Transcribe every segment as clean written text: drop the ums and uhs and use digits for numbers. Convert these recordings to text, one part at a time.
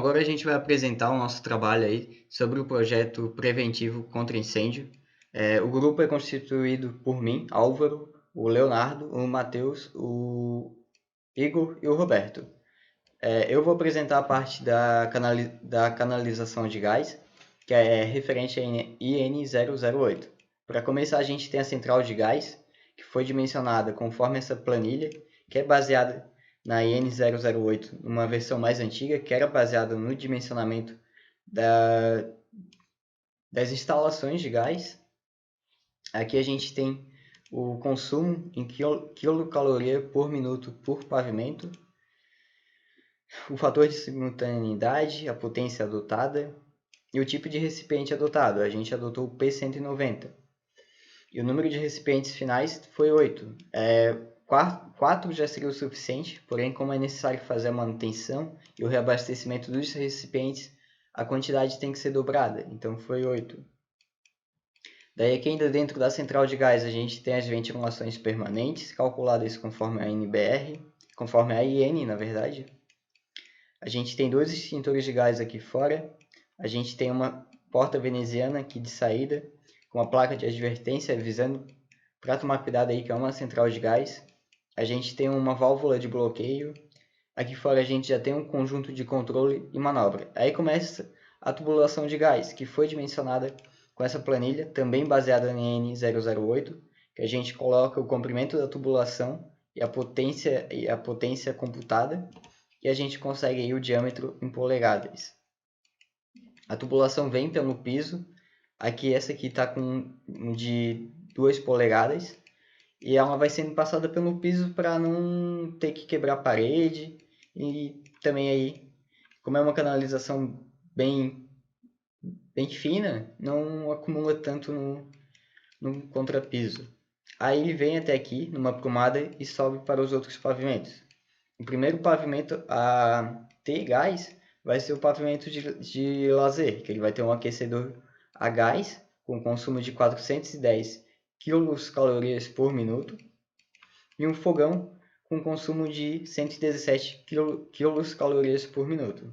agora a gente vai apresentar o nosso trabalho aí sobre o projeto preventivo contra incêndio. O grupo é constituído por mim, Álvaro, o Leonardo, o Matheus, o Igor e o Roberto. Eu vou apresentar a parte da canalização de gás, que é referente a IN008. Para começar, a gente tem a central de gás, que foi dimensionada conforme essa planilha, que é baseada na IN008, uma versão mais antiga, que era baseada no dimensionamento das instalações de gás. Aqui a gente tem o consumo em quilocaloria por minuto por pavimento, o fator de simultaneidade, a potência adotada e o tipo de recipiente adotado. A gente adotou o P190. E o número de recipientes finais foi 8. 4 já seria o suficiente, porém, como é necessário fazer a manutenção e o reabastecimento dos recipientes, a quantidade tem que ser dobrada, então foi 8. Daí aqui ainda dentro da central de gás a gente tem as ventilações permanentes, calculadas conforme a NBR, conforme a IN, na verdade. A gente tem 2 extintores de gás aqui fora, a gente tem uma porta veneziana aqui de saída, com uma placa de advertência avisando para tomar cuidado aí que é uma central de gás. A gente tem uma válvula de bloqueio. Aqui fora a gente já tem um conjunto de controle e manobra. Aí começa a tubulação de gás, que foi dimensionada com essa planilha, também baseada em N008, que a gente coloca o comprimento da tubulação e a potência computada, e a gente consegue aí o diâmetro em polegadas. A tubulação vem pelo piso. Aqui essa aqui está com de 2 polegadas. E ela vai sendo passada pelo piso para não ter que quebrar a parede. E também aí, como é uma canalização bem fina, não acumula tanto no contrapiso. Aí ele vem até aqui, numa prumada, e sobe para os outros pavimentos. O primeiro pavimento a ter gás vai ser o pavimento de lazer, que ele vai ter um aquecedor a gás com consumo de 410 quilocalorias por minuto e um fogão com consumo de 117 quilocalorias por minuto.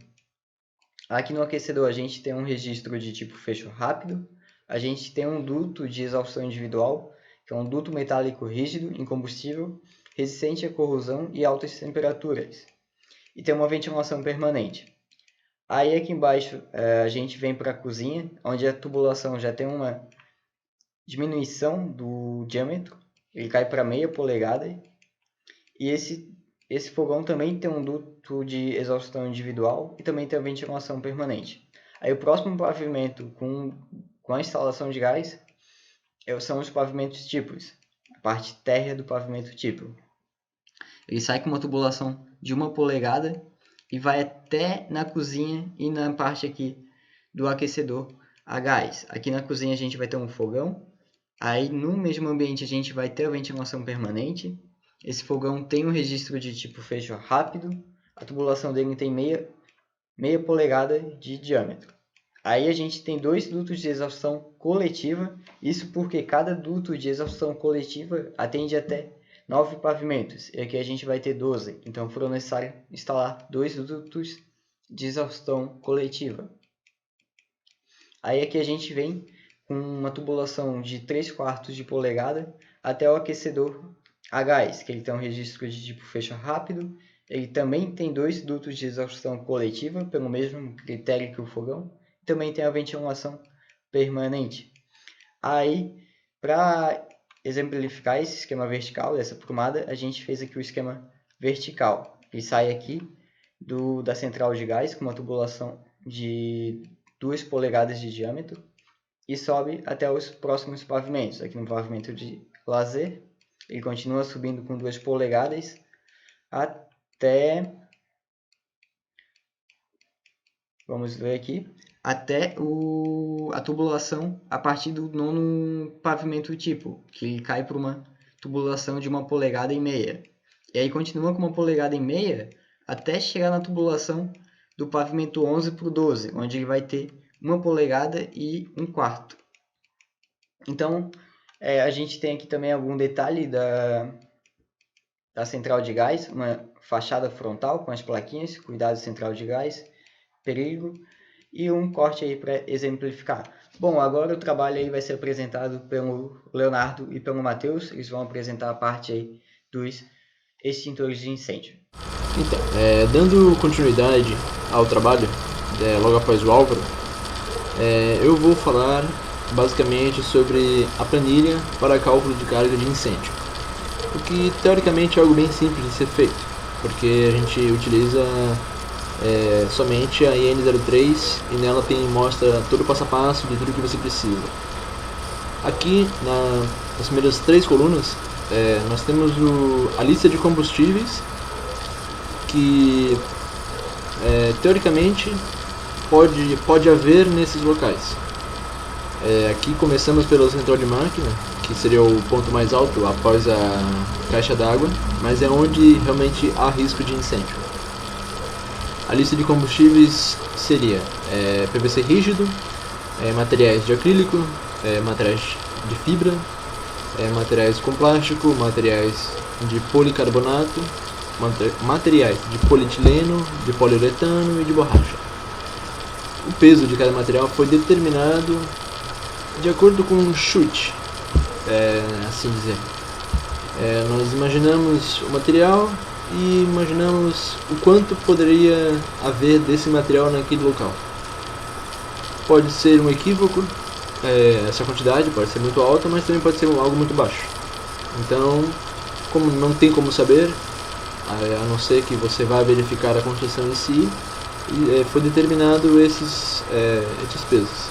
Aqui no aquecedor a gente tem um registro de tipo fecho rápido, a gente tem um duto de exaustão individual, que é um duto metálico rígido, incombustível, resistente à corrosão e altas temperaturas, e tem uma ventilação permanente. Aí aqui embaixo a gente vem para a cozinha, onde a tubulação já tem uma diminuição do diâmetro, ele cai para meia polegada, e esse fogão também tem um duto de exaustão individual e também tem a ventilação permanente. Aí o próximo pavimento com a instalação de gás são os pavimentos tipos, a parte térrea do pavimento tipo. Ele sai com uma tubulação de 1 polegada e vai até na cozinha e na parte aqui do aquecedor a gás. Aqui na cozinha a gente vai ter um fogão. Aí no mesmo ambiente a gente vai ter a ventilação permanente. Esse fogão tem um registro de tipo fecho rápido. A tubulação dele tem meia polegada de diâmetro. Aí a gente tem 2 dutos de exaustão coletiva. Isso porque cada duto de exaustão coletiva atende até 9 pavimentos. E aqui a gente vai ter 12. Então foram necessários instalar 2 dutos de exaustão coletiva. Aí aqui a gente vem com uma tubulação de 3/4 de polegada até o aquecedor a gás, que ele tem um registro de tipo fecho rápido. Ele também tem 2 dutos de exaustão coletiva, pelo mesmo critério que o fogão. Também tem a ventilação permanente. Aí, para exemplificar esse esquema vertical dessa prumada, a gente fez aqui o esquema vertical. Ele sai aqui da central de gás com uma tubulação de 2 polegadas de diâmetro e sobe até os próximos pavimentos. Aqui no pavimento de lazer, ele continua subindo com 2 polegadas até, vamos ver aqui, até a tubulação a partir do 9º pavimento tipo, que cai para uma tubulação de 1,5 polegada. E aí continua com 1,5 polegada até chegar na tubulação do pavimento 11 para o 12, onde ele vai ter 1 polegada e 1/4. Então, a gente tem aqui também algum detalhe da central de gás, uma fachada frontal com as plaquinhas, cuidado central de gás, perigo e um corte aí para exemplificar. Bom, agora o trabalho aí vai ser apresentado pelo Leonardo e pelo Matheus. Eles vão apresentar a parte aí dos extintores de incêndio. Então, dando continuidade ao trabalho, logo após o Álvaro, eu vou falar basicamente sobre a planilha para cálculo de carga de incêndio, o que teoricamente é algo bem simples de ser feito, porque a gente utiliza somente a IN03 e nela mostra todo o passo a passo de tudo que você precisa. Aqui nas primeiras 3 colunas nós temos a lista de combustíveis que teoricamente pode haver nesses locais. Aqui começamos pelo central de máquina, que seria o ponto mais alto após a caixa d'água, mas é onde realmente há risco de incêndio. A lista de combustíveis seria PVC rígido, materiais de acrílico, materiais de fibra, materiais com plástico, materiais de policarbonato, materiais de polietileno, de poliuretano e de borracha. O peso de cada material foi determinado de acordo com um chute, assim dizer. Nós imaginamos o material e imaginamos o quanto poderia haver desse material naquele local. Pode ser um equívoco, essa quantidade pode ser muito alta, mas também pode ser algo muito baixo. Então, como não tem como saber, a não ser que você vá verificar a construção em si, foi determinado esses pesos.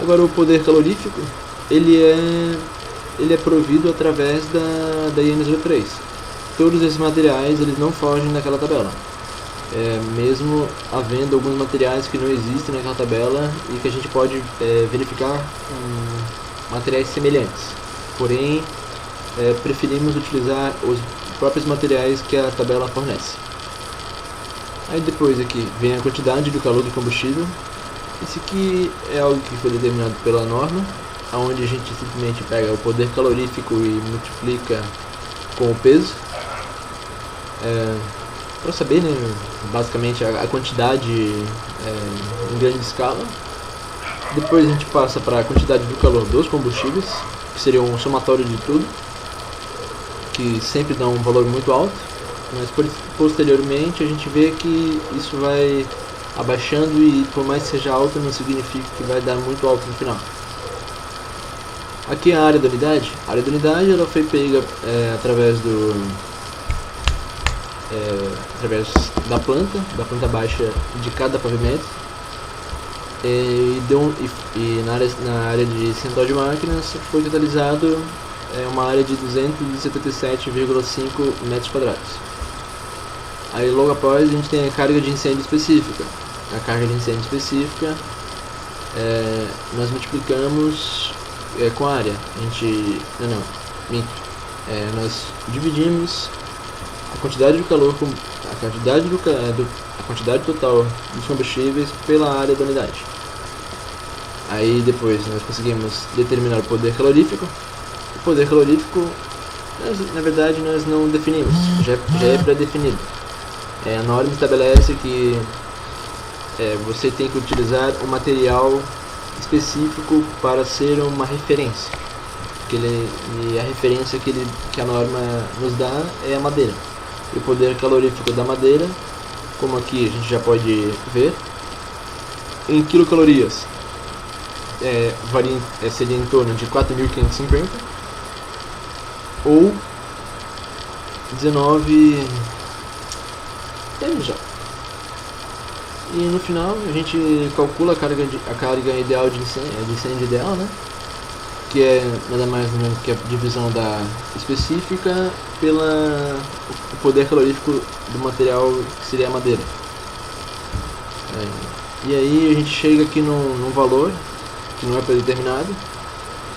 Agora, o poder calorífico ele é provido através da IN03. Todos esses materiais eles não fogem daquela tabela, mesmo havendo alguns materiais que não existem naquela tabela e que a gente pode verificar com materiais semelhantes. Porém, preferimos utilizar os próprios materiais que a tabela fornece. Aí depois aqui vem a quantidade do calor do combustível. Isso aqui é algo que foi determinado pela norma, onde a gente simplesmente pega o poder calorífico e multiplica com o peso, para saber, né, basicamente a quantidade em grande escala. Depois a gente passa para a quantidade do calor dos combustíveis, que seria um somatório de tudo, que sempre dá um valor muito alto, mas posteriormente a gente vê que isso vai abaixando e por mais que seja alto não significa que vai dar muito alto no final. Aqui é a área da unidade. A área da unidade ela foi pega através da planta baixa de cada pavimento, e na área de central de máquinas foi totalizado uma área de 277,5 metros quadrados. Aí logo após a gente tem a carga de incêndio específica. A carga de incêndio específica nós multiplicamos com a área. Nós dividimos a quantidade de calor, a quantidade total dos combustíveis pela área da unidade. Aí depois nós conseguimos determinar o poder calorífico. O poder calorífico, na verdade, nós não definimos, já é pré-definido. A norma estabelece que você tem que utilizar um material específico para ser uma referência. E a referência que a norma nos dá é a madeira. E o poder calorífico da madeira, como aqui a gente já pode ver, em quilocalorias, seria em torno de 4.550 ou 19. Já. E no final a gente calcula a carga ideal de incêndio ideal, né? Que é nada mais nem menos que a divisão da específica o poder calorífico do material que seria a madeira. E aí a gente chega aqui num valor que não é predeterminado,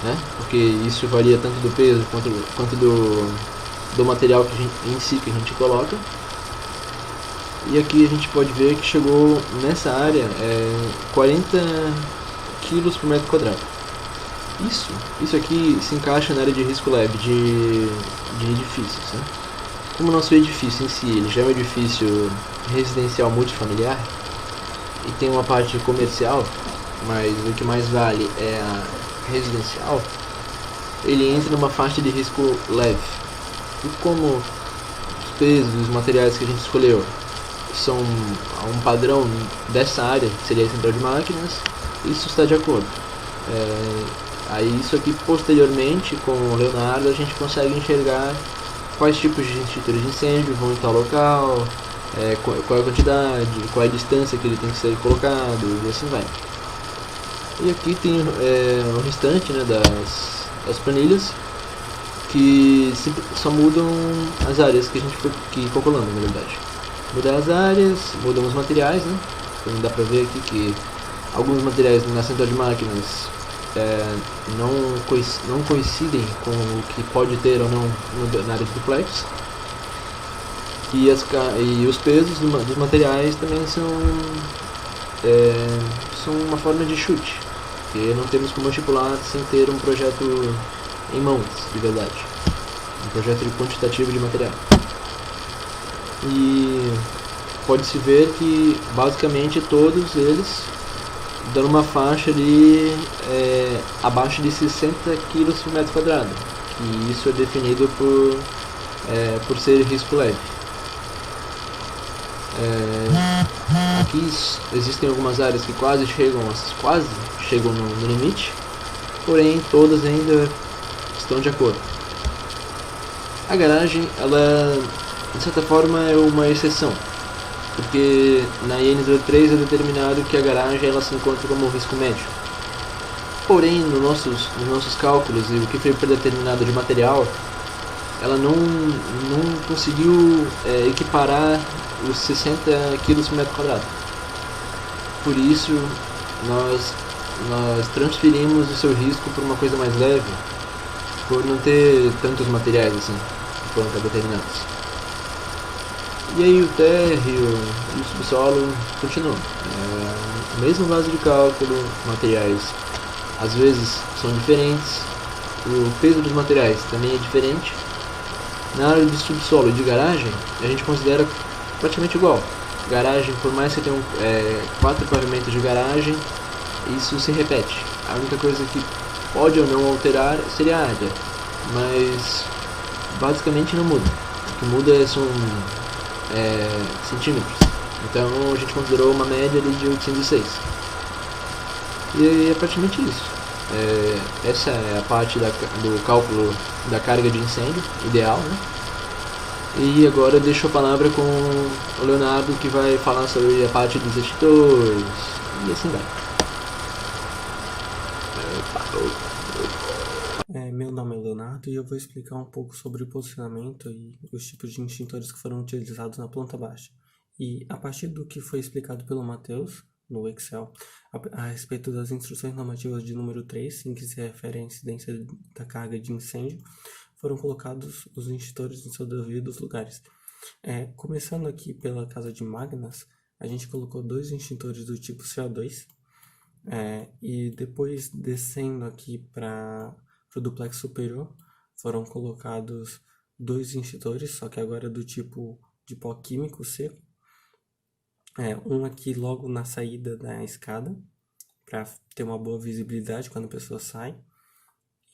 né? Porque isso varia tanto do peso quanto do material em si que a gente coloca. E aqui a gente pode ver que chegou nessa área 40 kg por metro quadrado. Isso aqui se encaixa na área de risco leve de edifícios, né? Como o nosso edifício em si ele já é um edifício residencial multifamiliar, e tem uma parte comercial, mas o que mais vale é a residencial, ele entra numa faixa de risco leve. E como os pesos, os materiais que a gente escolheu são um padrão dessa área, que seria a central de máquinas, isso está de acordo. Aí isso aqui posteriormente, com o Leonardo, a gente consegue enxergar quais tipos de extintores de incêndio vão em tal local, qual é a quantidade, qual é a distância que ele tem que ser colocado, e assim vai. E aqui tem o restante, né, das planilhas, que só mudam as áreas que a gente foi calculando, na verdade. Mudar as áreas, mudam os materiais, né? Então dá pra ver aqui que alguns materiais na central de máquinas não coincidem com o que pode ter ou não na área de duplex. E os pesos dos materiais também são uma forma de chute, porque não temos como estipular sem ter um projeto em mãos, de verdade. Um projeto de quantitativo de material. E pode-se ver que basicamente todos eles dão uma faixa de abaixo de 60 kg por metro quadrado. E isso é definido por ser risco leve. Aqui existem algumas áreas que quase chegam no limite, porém todas ainda estão de acordo. A garagem, ela de certa forma é uma exceção, porque na IN03 é determinado que a garagem ela se encontra como risco médio. Porém, nos nossos cálculos e o que foi predeterminado de material, ela não conseguiu equiparar os 60 kg por metro quadrado. Por isso, nós transferimos o seu risco para uma coisa mais leve, por não ter tantos materiais assim, que foram determinados. E aí o térreo e o subsolo continuam. O mesmo base de cálculo, materiais às vezes são diferentes, o peso dos materiais também é diferente. Na área de subsolo e de garagem, a gente considera praticamente igual. Garagem, por mais que tenha 4 pavimentos de garagem, isso se repete. A única coisa que pode ou não alterar seria a área, mas basicamente não muda. O que muda são centímetros. Então a gente considerou uma média de 806. E é praticamente isso. Essa é a parte do cálculo da carga de incêndio ideal, né? E agora eu deixo a palavra com o Leonardo, que vai falar sobre a parte dos extintores e assim vai. Meu nome é Leonardo e eu vou explicar um pouco sobre o posicionamento e os tipos de extintores que foram utilizados na planta baixa. E a partir do que foi explicado pelo Matheus no Excel a respeito das instruções normativas de número 3, em que se refere à incidência da carga de incêndio, foram colocados os extintores nos seus devidos lugares. Começando aqui pela casa de máquinas, a gente colocou 2 extintores do tipo CO2, e depois descendo aqui para o duplex superior, foram colocados 2 extintores, só que agora do tipo de pó químico seco. Um aqui logo na saída da escada, para ter uma boa visibilidade quando a pessoa sai,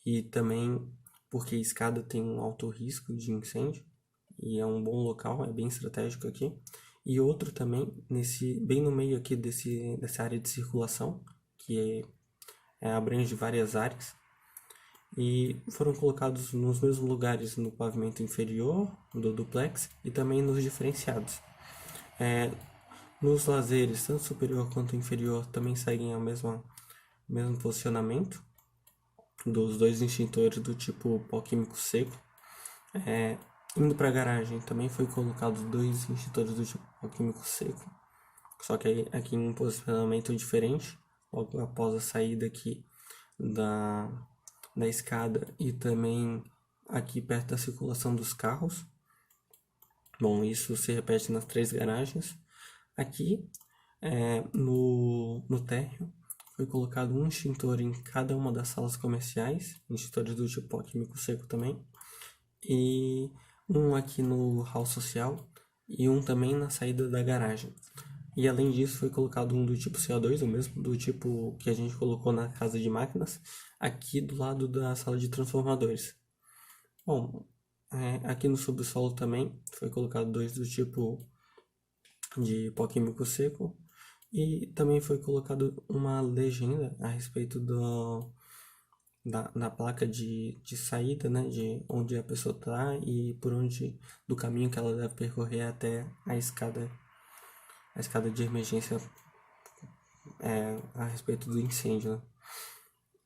e também porque a escada tem um alto risco de incêndio, e é um bom local, é bem estratégico aqui. E outro também, bem no meio aqui dessa área de circulação, que abrange várias áreas, e foram colocados nos mesmos lugares no pavimento inferior do duplex e também nos diferenciados. Nos lazeres, tanto superior quanto inferior, também seguem o mesmo posicionamento dos 2 extintores do tipo pó químico seco. Indo para a garagem, também foi colocado 2 extintores do tipo pó químico seco, só que aqui em um posicionamento diferente, logo após a saída aqui da escada e também aqui perto da circulação dos carros. Bom, isso se repete nas 3 garagens. Aqui no térreo foi colocado um extintor em cada uma das salas comerciais, extintores do tipo pó químico seco também, e um aqui no hall social e um também na saída da garagem. E além disso foi colocado um do tipo CO2, o mesmo do tipo que a gente colocou na casa de máquinas, aqui do lado da sala de transformadores. Bom, aqui no subsolo também foi colocado 2 do tipo de pó químico seco e também foi colocado uma legenda a respeito da placa de saída, né, de onde a pessoa está e por onde do caminho que ela deve percorrer até a escada de emergência a respeito do incêndio,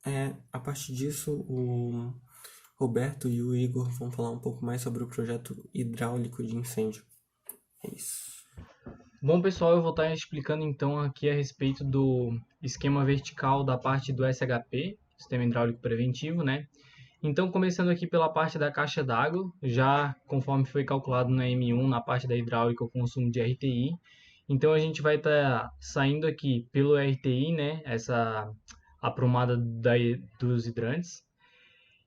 né? A partir disso, o Roberto e o Igor vão falar um pouco mais sobre o projeto hidráulico de incêndio. É isso. Bom, pessoal, eu vou estar explicando então aqui a respeito do esquema vertical da parte do SHP, Sistema Hidráulico Preventivo, né? Então, começando aqui pela parte da caixa d'água, já conforme foi calculado na M1, na parte da hidráulica, o consumo de RTI. Então, a gente vai estar saindo aqui pelo RTI, né? Essa aprumada dos hidrantes.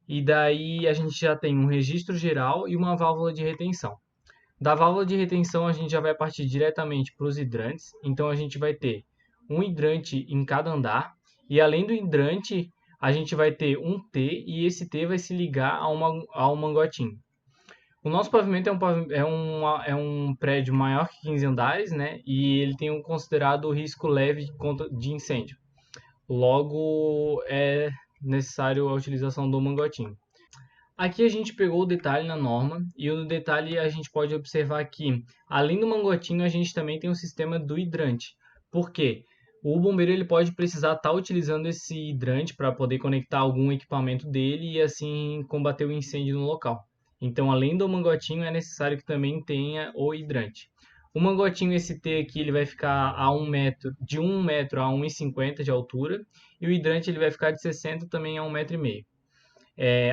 E daí a gente já tem um registro geral e uma válvula de retenção. Da válvula de retenção a gente já vai partir diretamente para os hidrantes, então a gente vai ter um hidrante em cada andar, e além do hidrante a gente vai ter um T, e esse T vai se ligar a um mangotinho. O nosso pavimento é um prédio maior que 15 andares, né, e ele tem um considerado risco leve de incêndio. Logo, é necessário a utilização do mangotinho. Aqui a gente pegou o detalhe na norma e no detalhe a gente pode observar que, além do mangotinho, a gente também tem o sistema do hidrante. Por quê? O bombeiro ele pode precisar estar utilizando esse hidrante para poder conectar algum equipamento dele e assim combater o incêndio no local. Então, além do mangotinho, é necessário que também tenha o hidrante. O mangotinho ST aqui ele vai ficar a 1 metro, de 1 metro a 1,50 de altura, e o hidrante ele vai ficar de 60 também a 1,5 metro.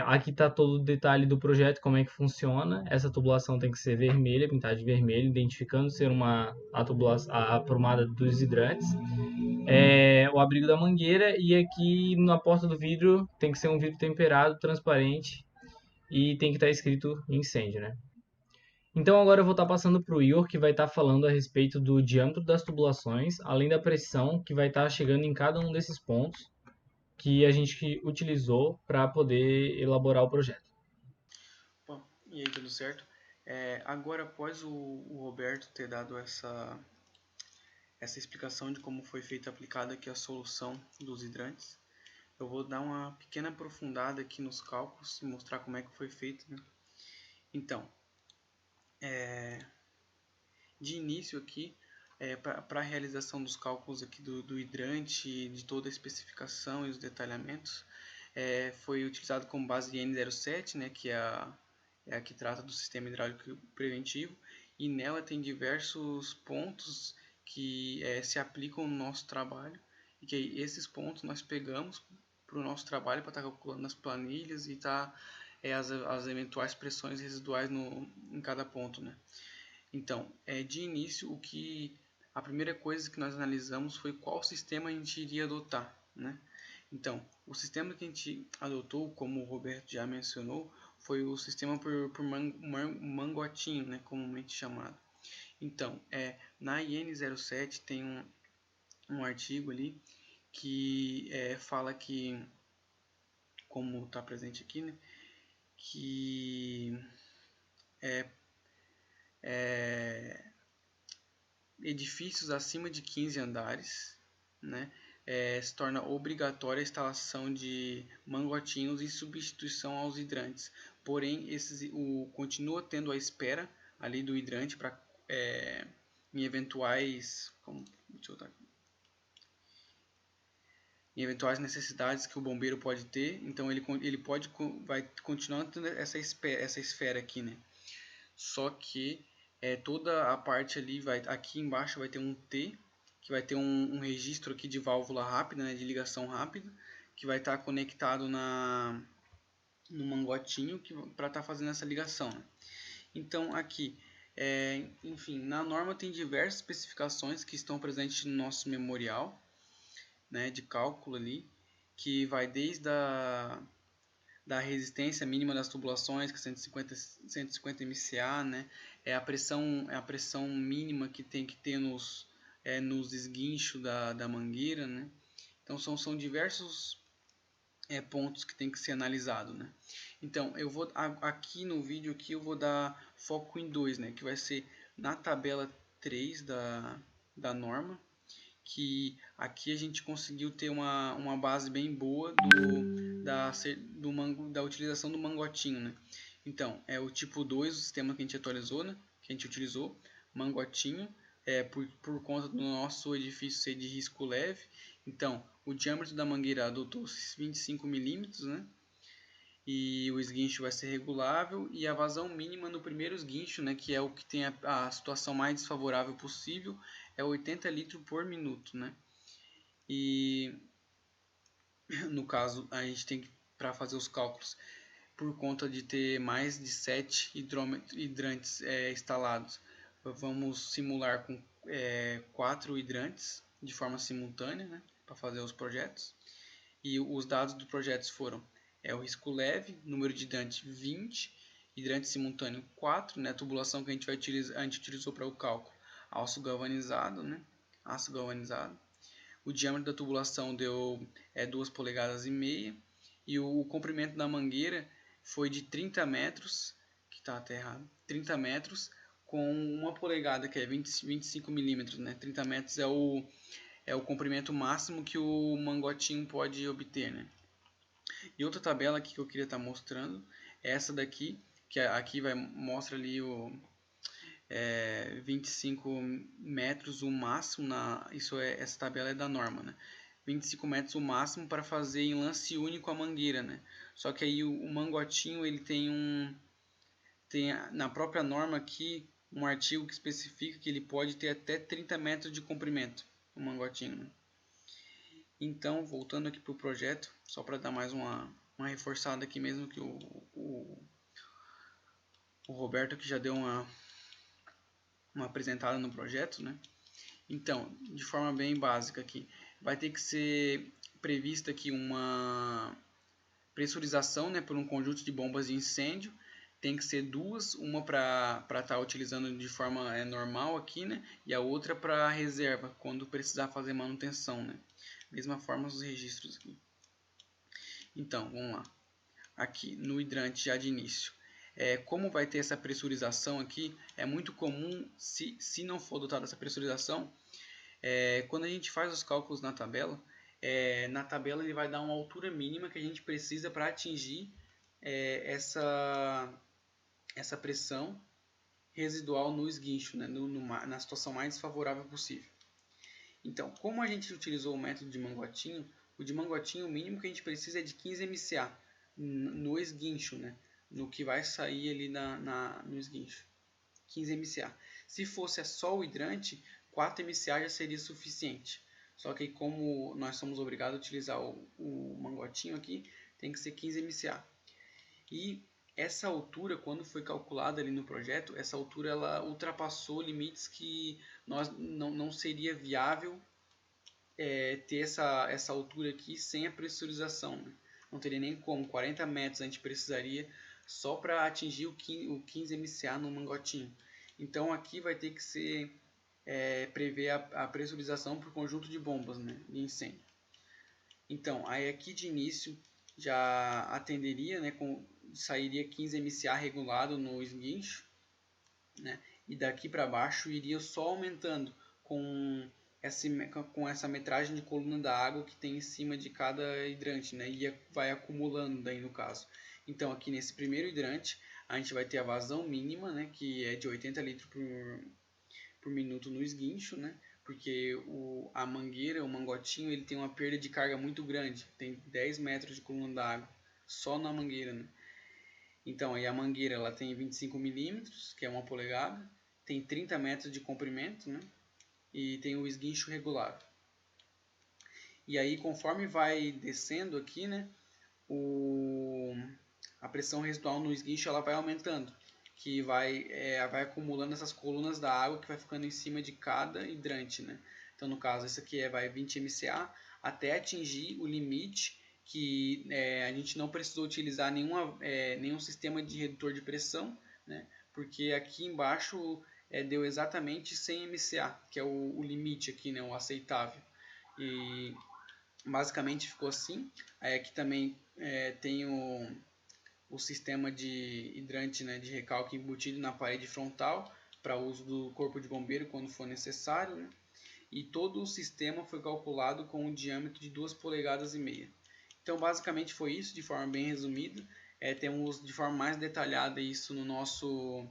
Aqui está todo o detalhe do projeto, como é que funciona. Essa tubulação tem que ser vermelha, pintada de vermelho, identificando ser a aprumada dos hidrantes. O abrigo da mangueira, e aqui na porta do vidro tem que ser um vidro temperado, transparente, e tem que estar escrito incêndio, né? Então agora eu vou estar passando para o Igor, que vai estar falando a respeito do diâmetro das tubulações, além da pressão que vai estar chegando em cada um desses pontos que a gente utilizou para poder elaborar o projeto. Bom, e aí, tudo certo? Agora, após o Roberto ter dado essa explicação de como foi feita aplicada aqui a solução dos hidrantes, eu vou dar uma pequena aprofundada aqui nos cálculos e mostrar como é que foi feito, né? Então, de início aqui, para a realização dos cálculos aqui do hidrante, de toda a especificação e os detalhamentos, foi utilizado como base N07, né, que é a que trata do sistema hidráulico preventivo, e nela tem diversos pontos que se aplicam no nosso trabalho, e que esses pontos nós pegamos para o nosso trabalho para estar calculando nas planilhas e as eventuais pressões residuais em cada ponto, né? Então, de início, a primeira coisa que nós analisamos foi qual sistema a gente iria adotar, né? Então, o sistema que a gente adotou, como o Roberto já mencionou, foi o sistema por mangotinho, né, comumente chamado. Então, na IN07 tem um artigo ali que fala que, como está presente aqui, né, que edifícios acima de 15 andares, né, se torna obrigatória a instalação de mangotinhos em substituição aos hidrantes. Porém, continua tendo a espera ali do hidrante para em eventuais necessidades que o bombeiro pode ter. Então ele vai continuar tendo essa esfera aqui, né? Só que toda a parte ali aqui embaixo vai ter um T, que vai ter um registro aqui de válvula rápida, né, de ligação rápida, que vai estar conectado no mangotinho para estar fazendo essa ligação, né? Então aqui, enfim, na norma tem diversas especificações que estão presentes no nosso memorial, né, de cálculo ali, que vai desde da resistência mínima das tubulações, que é 150 MCA, né? A pressão mínima que tem que ter nos esguinchos da mangueira, né? Então são diversos pontos que tem que ser analisado, né? Então eu vou aqui no vídeo aqui eu vou dar foco em dois, né? Que vai ser na tabela 3 da norma, que aqui a gente conseguiu ter uma base bem boa da utilização do mangotinho, né? Então, é o tipo 2, o sistema que a gente atualizou, né? Que a gente utilizou, mangotinho, por conta do nosso edifício ser de risco leve. Então, o diâmetro da mangueira adotou 25 milímetros, né? E o esguincho vai ser regulável, e a vazão mínima no primeiro esguincho, né, que é o que tem a situação mais desfavorável possível, é 80 litros por minuto, né? E no caso a gente tem que, para fazer os cálculos, por conta de ter mais de 7 hidrantes instalados, vamos simular com 4 hidrantes de forma simultânea, né, para fazer os projetos. E os dados do projeto foram o risco leve, número de hidrantes 20, hidrante simultâneo 4, né, a tubulação que a gente utilizou para o cálculo, aço galvanizado, né, aço galvanizado. O diâmetro da tubulação deu 2,5 polegadas, e o comprimento da mangueira foi de 30 metros, que está até errado, 30 metros com 1 polegada, que é 25 milímetros, né, 30 metros é o comprimento máximo que o mangotinho pode obter, né. E outra tabela aqui que eu queria estar mostrando é essa daqui, que aqui mostra ali o 25 metros o máximo, essa tabela é da norma, né? 25 metros o máximo para fazer em lance único a mangueira, né? Só que aí o mangotinho ele tem na própria norma aqui um artigo que especifica que ele pode ter até 30 metros de comprimento, o mangotinho, né? Então, voltando aqui para o projeto, só para dar mais uma reforçada aqui mesmo, que o Roberto aqui já deu uma apresentada no projeto, né? Então, de forma bem básica aqui, vai ter que ser prevista aqui uma pressurização, né, por um conjunto de bombas de incêndio. Tem que ser duas, uma para estar utilizando de forma normal aqui, né, e a outra para reserva, quando precisar fazer manutenção, né. Mesma forma os registros aqui. Então, vamos lá. Aqui no hidrante já de início. Como vai ter essa pressurização aqui, é muito comum, se não for dotada essa pressurização, quando a gente faz os cálculos na tabela ele vai dar uma altura mínima que a gente precisa para atingir essa pressão residual no esguincho, né, na situação mais desfavorável possível. Então, como a gente utilizou o método de mangotinho, o mínimo que a gente precisa é de 15 MCA no esguincho, né, no que vai sair ali no esguincho. 15 MCA. Se fosse só o hidrante, 4 MCA já seria suficiente. Só que como nós somos obrigados a utilizar o mangotinho aqui, tem que ser 15 MCA. E essa altura, quando foi calculada ali no projeto, essa altura ela ultrapassou limites que não seria viável ter essa altura aqui sem a pressurização, né? Não teria nem como. 40 metros a gente precisaria só para atingir o 15 MCA no mangotinho. Então aqui vai ter que ser prever a pressurização por conjunto de bombas, né, de incêndio. Então aí aqui de início já atenderia, né, sairia 15 MCA regulado no esguincho, né, e daqui para baixo iria só aumentando com essa metragem de coluna da água que tem em cima de cada hidrante, né, e vai acumulando daí no caso. Então aqui nesse primeiro hidrante a gente vai ter a vazão mínima, né, que é de 80 litros por minuto no esguincho, né, porque a mangueira, o mangotinho, ele tem uma perda de carga muito grande, tem 10 metros de coluna d'água só na mangueira, né. Então aí a mangueira ela tem 25 milímetros, que é 1 polegada, tem 30 metros de comprimento, né, e tem o esguincho regular. E aí conforme vai descendo aqui, né, a pressão residual no esguincho ela vai aumentando, que vai acumulando essas colunas da água que vai ficando em cima de cada hidrante, né? Então no caso esse aqui vai 20 MCA até atingir o limite que a gente não precisou utilizar nenhum sistema de redutor de pressão, né? Porque aqui embaixo deu exatamente 100 MCA, que é o limite aqui, né, o aceitável. E basicamente ficou assim. Aqui também tem o sistema de hidrante, né, de recalque embutido na parede frontal para uso do corpo de bombeiro quando for necessário, né? E todo o sistema foi calculado com um diâmetro de 2,5 polegadas. Então basicamente foi isso, de forma bem resumida. Temos de forma mais detalhada isso no nosso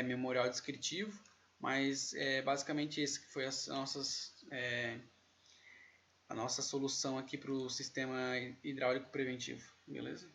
memorial descritivo, mas basicamente esse que foi a nossa solução aqui para o sistema hidráulico preventivo, beleza?